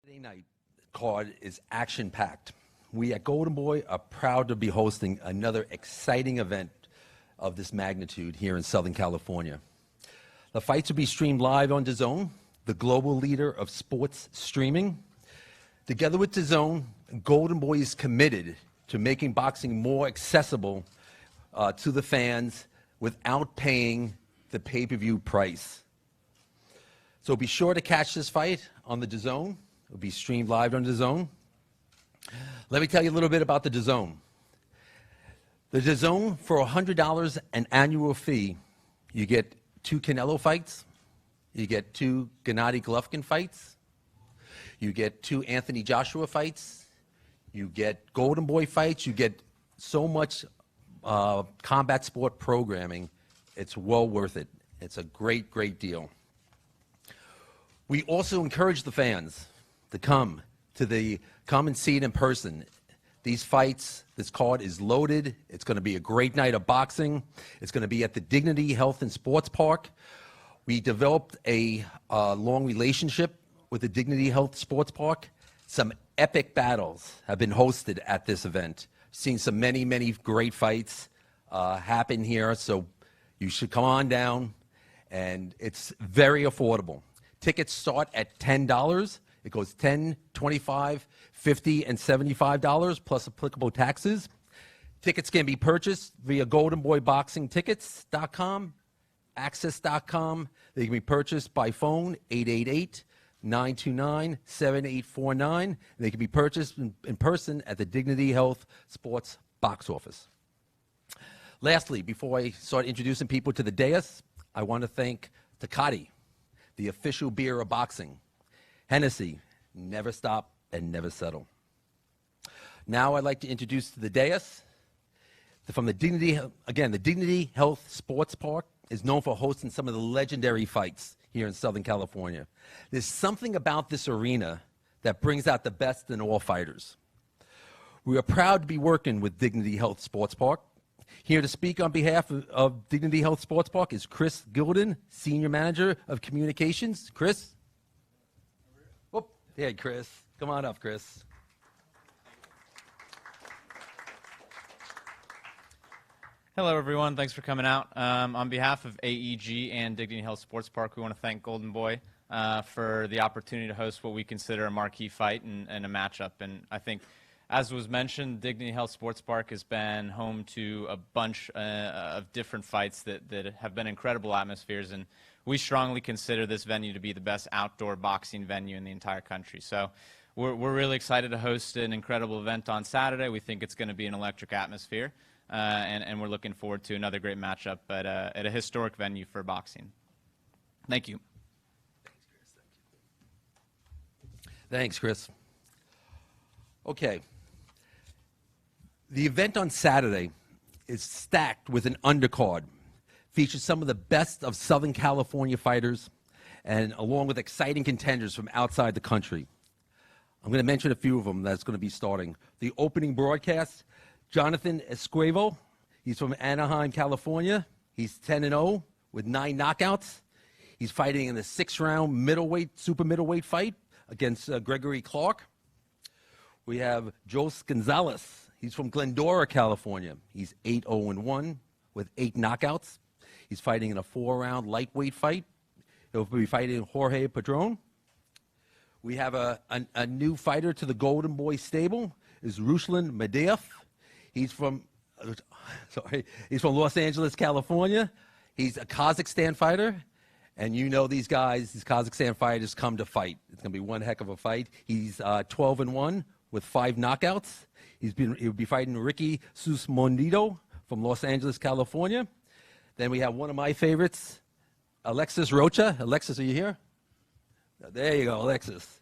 Friday night card is action-packed. We at Golden Boy are proud to be hosting another exciting event of this magnitude here in Southern California. The fights will be streamed live on DAZN, the global leader of sports streaming. Together with DAZN, Golden Boy is committed to making boxing more accessible to the fans without paying the pay-per-view price. So be sure to catch this fight on the DAZN. It'll be streamed live on DAZN. Let me tell you a little bit about the DAZN. The DAZN, for $100 an annual fee, you get 2 Canelo fights, you get 2 Gennady Golovkin fights, you get 2 Anthony Joshua fights, you get Golden Boy fights, you get so much combat sport programming. It's well worth it. It's a great, great deal. We also encourage the fans to come and see it in person. These fights, this card is loaded. It's going to be a great night of boxing. It's going to be at the Dignity Health and Sports Park. We developed a long relationship with the Dignity Health Sports Park. Some epic battles have been hosted at this event. Seen some many, many great fights happen here, so you should come on down, and it's very affordable. Tickets start at $10. It goes $10, $25, $50, and $75 plus applicable taxes. Tickets can be purchased via goldenboyboxingtickets.com, access.com. They can be purchased by phone, 888-929-7849. They can be purchased in person at the Dignity Health Sports box office. Lastly, before I start introducing people to the dais, I want to thank Tecate, the official beer of boxing. Hennessy, never stop and never settle. Now I'd like to introduce to the dais, from the Dignity, again, the Dignity Health Sports Park is known for hosting some of the legendary fights here in Southern California. There's something about this arena that brings out the best in all fighters. We are proud to be working with Dignity Health Sports Park. Here to speak on behalf of Dignity Health Sports Park is Chris Gilden, Senior Manager of Communications. Chris? Oh, hey, Chris. Come on up, Chris. Hello, everyone. Thanks for coming out. On behalf of AEG and Dignity Health Sports Park, we want to thank Golden Boy for the opportunity to host what we consider a marquee fight and a matchup. And I think, as was mentioned, Dignity Health Sports Park has been home to a bunch of different fights that have been incredible atmospheres, and we strongly consider this venue to be the best outdoor boxing venue in the entire country. So we're really excited to host an incredible event on Saturday. We think it's going to be an electric atmosphere, and we're looking forward to another great matchup at a historic venue for boxing. Thank you. Thanks, Chris. Okay. The event on Saturday is stacked with an undercard. Features some of the best of Southern California fighters, and along with exciting contenders from outside the country. I'm going to mention a few of them that's going to be starting. The opening broadcast, Jonathan Esquivel. He's from Anaheim, California. He's 10-0 with 9 knockouts. He's fighting in the 6-round middleweight, super middleweight fight against Gregory Clark. We have Joet Gonzalez. He's from Glendora, California. He's 8-0-1 with 8 knockouts. He's fighting in a 4-round lightweight fight. He'll be fighting Jorge Padron. We have a new fighter to the Golden Boy stable, is Ruslan Medeev. He's from Los Angeles, California. He's a Kazakhstan fighter, and you know these guys, these Kazakhstan fighters come to fight. It's going to be one heck of a fight. He's 12-1 with 5 knockouts. He'll be fighting Ricky Susmonito from Los Angeles, California. Then we have one of my favorites, Alexis Rocha. Alexis, are you here? There you go, Alexis.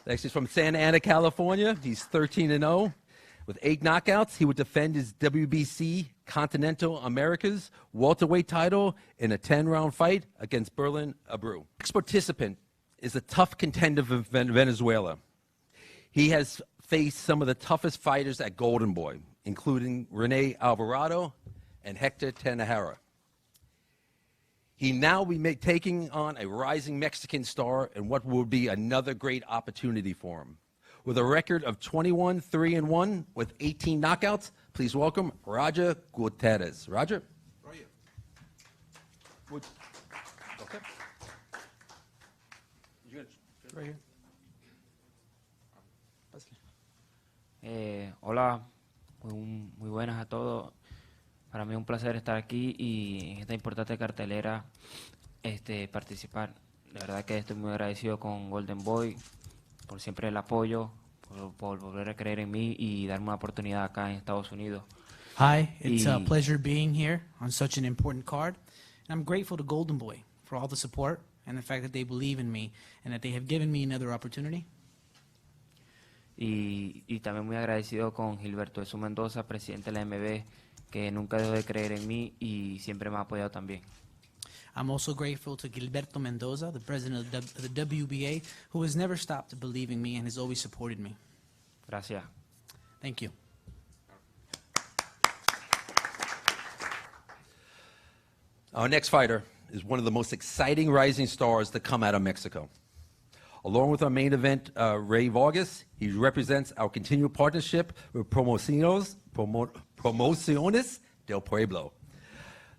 Alexis from Santa Ana, California. He's 13-0 with 8 knockouts. He would defend his WBC Continental Americas welterweight title in a 10-round fight against Berlin Abreu. Next participant is a tough contender from Venezuela. He has faced some of the toughest fighters at Golden Boy, including Rene Alvarado and Hector Tanajara. He now will be taking on a rising Mexican star and what will be another great opportunity for him. With a record of 21-3-1 with 18 knockouts, please welcome Roger Gutierrez. Roger? Okay. Right here. Hola, muy buenas a todos. Para mí es un placer estar aquí y en esta importante cartelera participar. De verdad que estoy muy agradecido con Golden Boy por siempre el apoyo, por volver a creer en mí y darme una oportunidad acá en Estados Unidos. Hi, it's a pleasure being here on such an important card. And I'm grateful to Golden Boy for all the support and the fact that they believe in me and that they have given me another opportunity. Y también muy agradecido con Gilberto de Su Mendoza, presidente de la MB, que nunca dejó de creer en mí y siempre me ha apoyado también. I'm also grateful to Gilberto Mendoza, the president of the WBA, who has never stopped believing me and has always supported me. Gracias. Thank you. Our next fighter is one of the most exciting rising stars to come out of Mexico. Along with our main event, Rey Vargas, he represents our continued partnership with Promociones del Pueblo.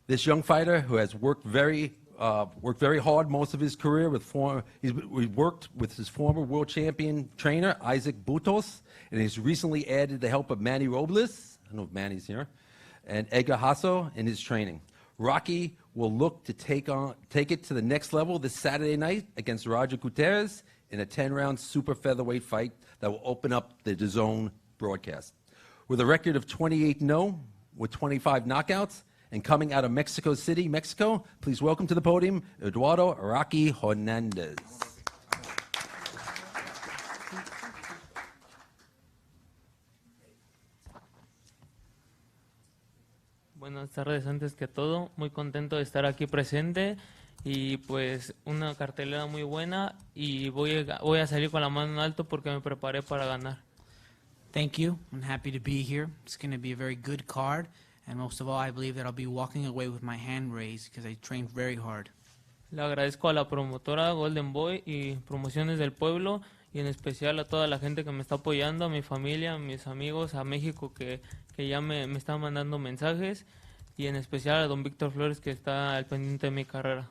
This young fighter, who has worked very hard most of his career he worked with his former world champion trainer, Isaac Butos, and he's recently added the help of Manny Robles, I don't know if Manny's here, and Edgar Hasso in his training. Rocky will look to take it to the next level this Saturday night against Roger Gutierrez in a 10-round super featherweight fight that will open up the DAZN broadcast. With a record of 28-0 with 25 knockouts and coming out of Mexico City, Mexico, please welcome to the podium Eduardo Rocky Hernandez. Buenas tardes, antes que todo, muy contento de estar aquí presente y pues una cartelera muy buena y voy a salir con la mano en alto porque me preparé para ganar. Thank you. I'm happy to be here. It's going to be a very good card. And most of all, I believe that I'll be walking away with my hand raised because I trained very hard. Le agradezco a la promotora Golden Boy y Promociones del Pueblo y en especial a toda la gente que me está apoyando, a mi familia, a mis amigos, a México que ya me están mandando mensajes y en especial a don Víctor Flores que está al pendiente de mi carrera.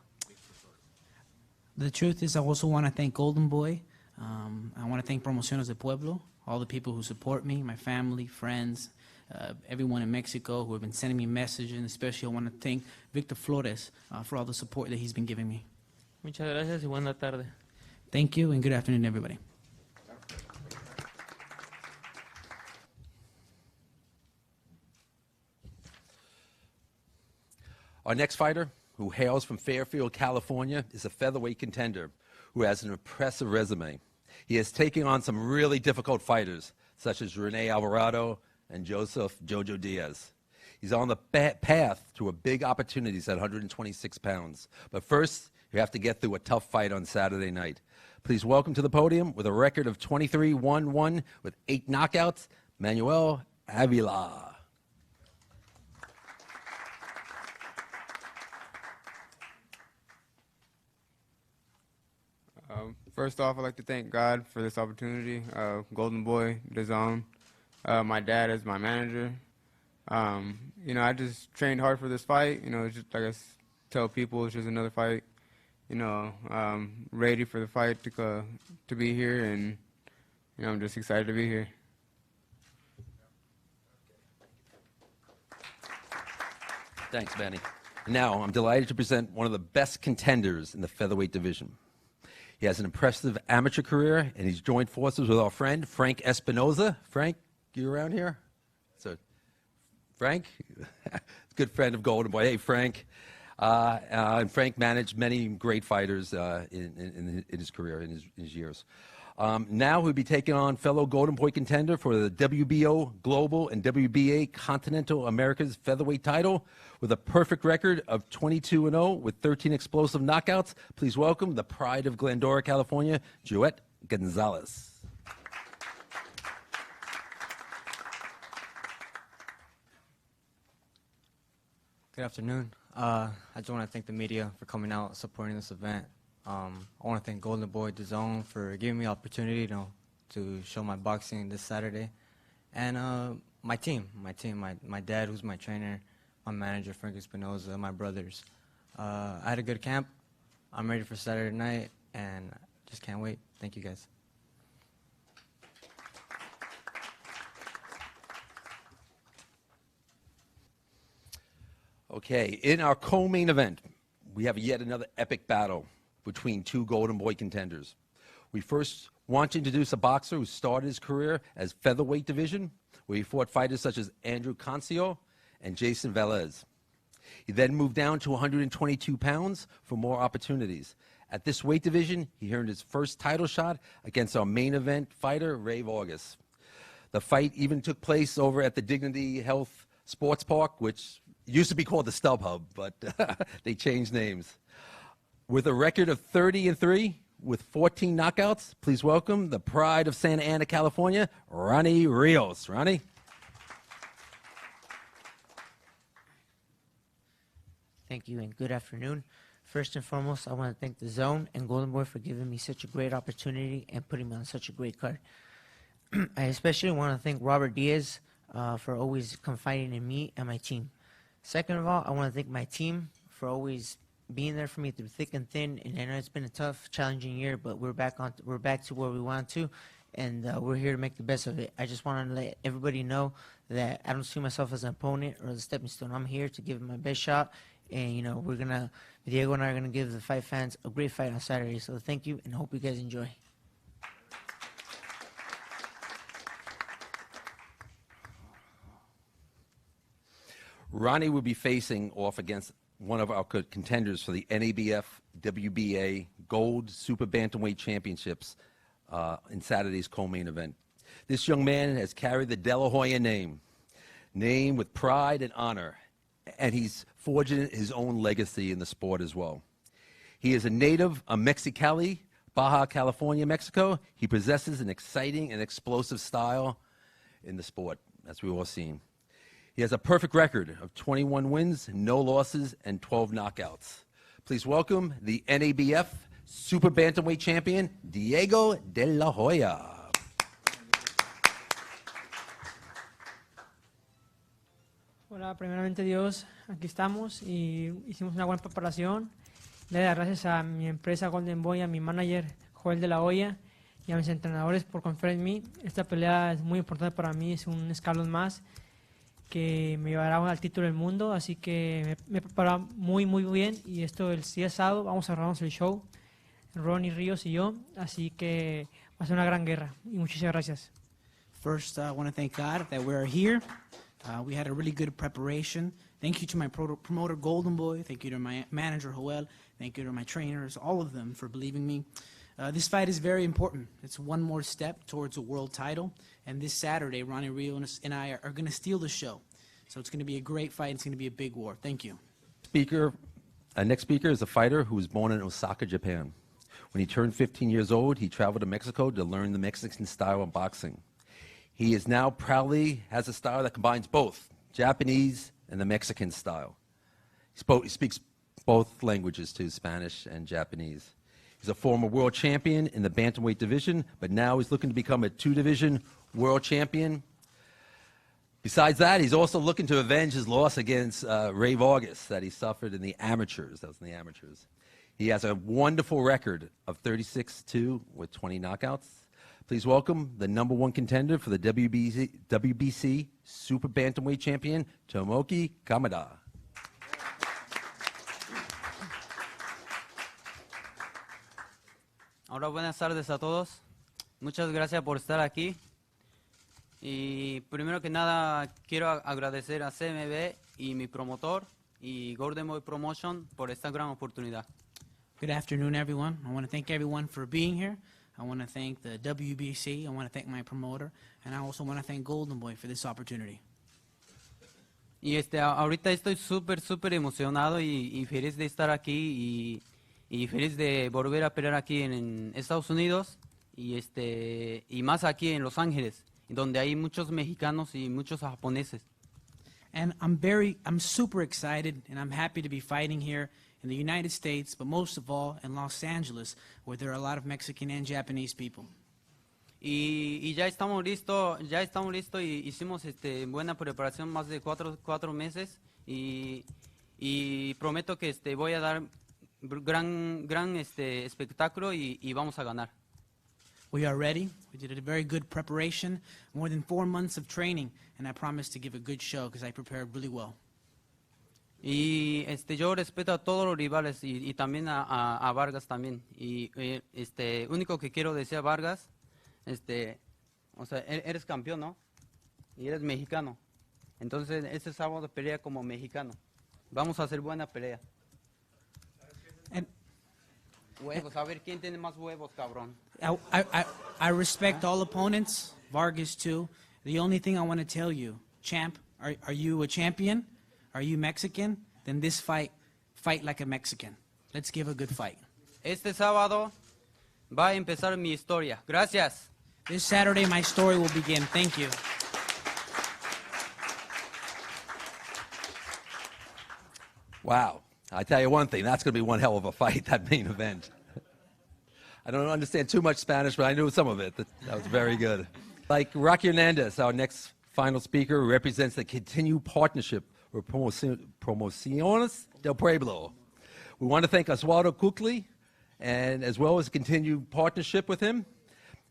The truth is, I also want to thank Golden Boy. I want to thank Promociones del Pueblo, all the people who support me, my family, friends, everyone in Mexico who have been sending me messages, and especially I want to thank Victor Flores for all the support that he's been giving me. Muchas gracias y buena tarde. Thank you, and good afternoon, everybody. Our next fighter, who hails from Fairfield, California, is a featherweight contender who has an impressive resume. He is taking on some really difficult fighters, such as Rene Alvarado and Joseph Jojo Diaz. He's on the path to a big opportunities at 126 pounds. But first, you have to get through a tough fight on Saturday night. Please welcome to the podium, with a record of 23-1-1 with 8 knockouts, Manuel Avila. First off, I'd like to thank God for this opportunity, Golden Boy, DAZN, my dad as my manager. I just trained hard for this fight. Just, I guess, tell people it's just another fight. Ready for the fight to be here, and I'm just excited to be here. Thanks, Manny. Now, I'm delighted to present one of the best contenders in the featherweight division. He has an impressive amateur career, and he's joined forces with our friend, Frank Espinoza. Frank, you around here? So, Frank, good friend of Golden Boy. Hey, Frank. And Frank managed many great fighters in his career, in his years. Now he'll be taking on fellow Golden Boy contender for the WBO Global and WBA Continental America's featherweight title with a perfect record of 22-0 with 13 explosive knockouts. Please welcome the pride of Glendora, California, Joet Gonzalez. Good afternoon. I just want to thank the media for coming out, supporting this event. I want to thank Golden Boy DAZN for giving me the opportunity to show my boxing this Saturday. And my team, my dad, who's my trainer, my manager, Frank Espinoza, my brothers. I had a good camp. I'm ready for Saturday night, and just can't wait. Thank you, guys. Okay, in our co-main event, we have yet another epic battle between two Golden Boy contenders. We first want to introduce a boxer who started his career as featherweight division, where he fought fighters such as Andrew Cancio and Jason Velez. He then moved down to 122 pounds for more opportunities. At this weight division, he earned his first title shot against our main event fighter, Rey Vargas. The fight even took place over at the Dignity Health Sports Park, which used to be called the StubHub, but they changed names. With a record of 30-3 with 14 knockouts, please welcome the pride of Santa Ana, California, Ronnie Rios. Ronnie? Thank you and good afternoon. First and foremost, I want to thank the Zone and Golden Boy for giving me such a great opportunity and putting me on such a great card. I especially want to thank Robert Diaz for always confiding in me and my team. Second of all, I want to thank my team for always being there for me through thick and thin. And I know it's been a tough, challenging year, but we're back to where we want to, and we're here to make the best of it. I just want to let everybody know that I don't see myself as an opponent or as a stepping stone. I'm here to give it my best shot, and Diego and I are gonna give the fight fans a great fight on Saturday. So thank you, and hope you guys enjoy. Ronnie will be facing off against one of our contenders for the NABF WBA Gold Super Bantamweight Championships in Saturday's co-main event. This young man has carried the De La Hoya name with pride and honor, and he's forging his own legacy in the sport as well. He is a native of Mexicali, Baja California, Mexico. He possesses an exciting and explosive style in the sport, as we've all seen. He has a perfect record of 21 wins, no losses, and 12 knockouts. Please welcome the NABF Super Bantamweight Champion, Diego De La Hoya. Hola, primeramente Dios, aquí estamos y hicimos una buena preparación. Le doy las gracias a mi empresa Golden Boy, a mi manager Joet de la Hoya y a mis entrenadores por confiar en mí. Esta pelea es muy importante para mí, es un escalón más que me llevará al título del mundo, así que me he preparado muy bien y esto el día sábado vamos a cerrarnos el show, Ronnie Rios y yo, así que va a ser una gran guerra y muchísimas gracias. First, I want to thank God that we're here. We had a really good preparation. Thank you to my promoter, Golden Boy. Thank you to my manager, Joel. Thank you to my trainers, all of them, for believing me. This fight is very important. It's one more step towards a world title. And this Saturday, Ronnie Rios and I are going to steal the show. So it's going to be a great fight. It's going to be a big war. Thank you. Next speaker is a fighter who was born in Osaka, Japan. When he turned 15 years old, he traveled to Mexico to learn the Mexican style of boxing. He is now proudly has a style that combines both Japanese and the Mexican style. He speaks both languages too, Spanish and Japanese. He's a former world champion in the bantamweight division, but now he's looking to become a two-division world champion. Besides that, he's also looking to avenge his loss against Rey Vargas that he suffered in the amateurs. That was in the amateurs. He has a wonderful record of 36-2 with 20 knockouts. Please welcome the #1 contender for the WBC Super Bantamweight Champion, Tomoki Kameda. Hola, buenas tardes a todos. Muchas gracias por estar aquí. Y primero que nada, quiero agradecer a CMB y mi promotor y Golden Boy Promotion por esta gran oportunidad. Good afternoon, everyone. I want to thank everyone for being here. I want to thank the WBC. I want to thank my promoter. And I also want to thank Golden Boy for this opportunity. Y ahorita estoy súper emocionado y feliz de estar aquí y feliz de volver a pelear aquí en Estados Unidos y más aquí en Los Ángeles, donde hay muchos mexicanos y muchos japoneses. And I'm super excited, and I'm happy to be fighting here in the United States, but most of all in Los Angeles, where there are a lot of Mexican and Japanese people. Y ya estamos listos y hicimos buena preparación, más de cuatro meses y prometo que voy a dar gran espectáculo y vamos a ganar. We are ready. We did a very good preparation, more than 4 months of training, and I promise to give a good show because I prepared really well. Y yo respeto a todos los rivales y también a Vargas también. Y único que quiero decir a Vargas, o sea, eres campeón, ¿no? Y eres mexicano. Entonces, este sábado pelea como mexicano. Vamos a hacer buena pelea. And Huevos, a ver quién tiene más huevos, cabrón. I respect all opponents, Vargas too. The only thing I want to tell you, champ, are you a champion? Are you Mexican? Then this fight like a Mexican. Let's give a good fight. Este sábado va a empezar mi historia. Gracias. This Saturday, my story will begin. Thank you. Wow. I tell you one thing, that's going to be one hell of a fight, that main event. I don't understand too much Spanish, but I knew some of it. That was very good. Like Rocky Hernandez, our next final speaker, represents the continued partnership with Promociones del Pueblo. We want to thank Oswaldo Kukli, and as well as continued partnership with him.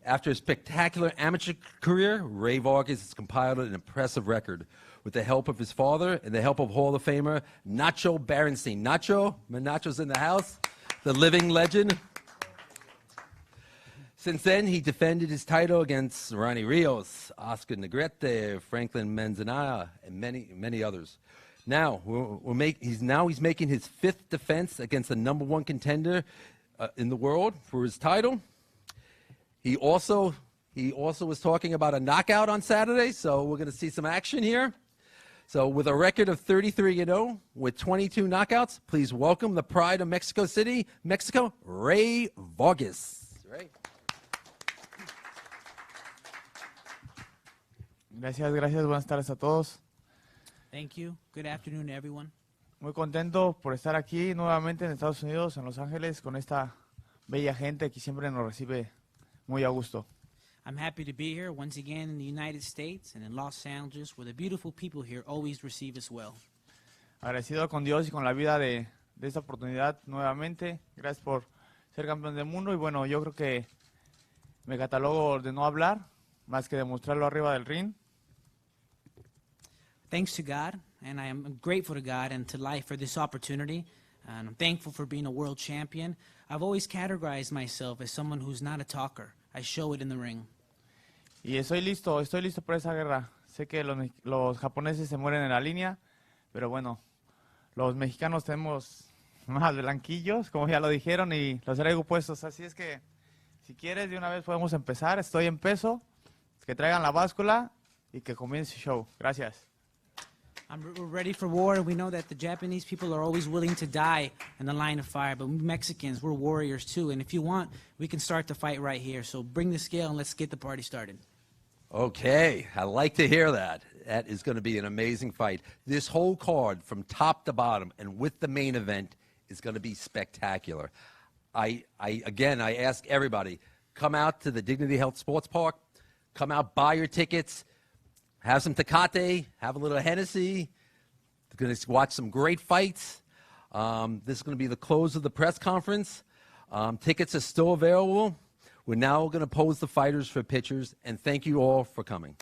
After a spectacular amateur career, Rey Vargas has compiled an impressive record with the help of his father and the help of Hall of Famer Nacho Berenstein. Nacho, Nacho's in the house, the living legend. Since then, he defended his title against Ronnie Rios, Oscar Negrete, Franklin Manzanilla, and many others. Now, he's making his 5th defense against the #1 contender in the world for his title. He also was talking about a knockout on Saturday, so we're going to see some action here. So with a record of 33-0 with 22 knockouts, please welcome the pride of Mexico City, Mexico, Rey Vargas. Rey. Gracias, buenas tardes a todos. Thank you. Good afternoon to everyone. Muy contento por estar aquí nuevamente en Estados Unidos, en Los Ángeles, con esta bella gente que siempre nos recibe muy a gusto. I'm happy to be here once again in the United States and in Los Angeles, where the beautiful people here always receive us well. Agradecido con Dios y con la vida de esta oportunidad nuevamente. Gracias por ser campeón del mundo y bueno, yo creo que me catalogo de no hablar, más que demostrarlo arriba del ring. Thanks to God, and I am grateful to God and to life for this opportunity, and I'm thankful for being a world champion. I've always categorized myself as someone who's not a talker. I show it in the ring. Y estoy listo por esa guerra. Sé que los japoneses se mueren en la línea, pero bueno, los mexicanos tenemos más blanquillos, como ya lo dijeron, y los traigo puestos. Así es que, si quieres, de una vez podemos empezar. Estoy en peso, que traigan la báscula y que comience el show. Gracias. We're ready for war. We know that the Japanese people are always willing to die in the line of fire, but we Mexicans, we're warriors too. And if you want, we can start the fight right here. So bring the scale and let's get the party started. Okay, I like to hear that. That is going to be an amazing fight. This whole card from top to bottom and with the main event is going to be spectacular. I ask everybody, come out to the Dignity Health Sports Park, come out, buy your tickets, have some Tecate, have a little Hennessy. We're going to watch some great fights. This is going to be the close of the press conference. Tickets are still available. We're now going to pose the fighters for pictures, and thank you all for coming.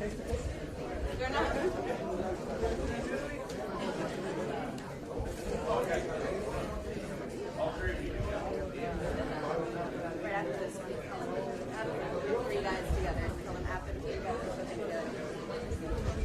Right after this one, three guys together. Tell them after the together.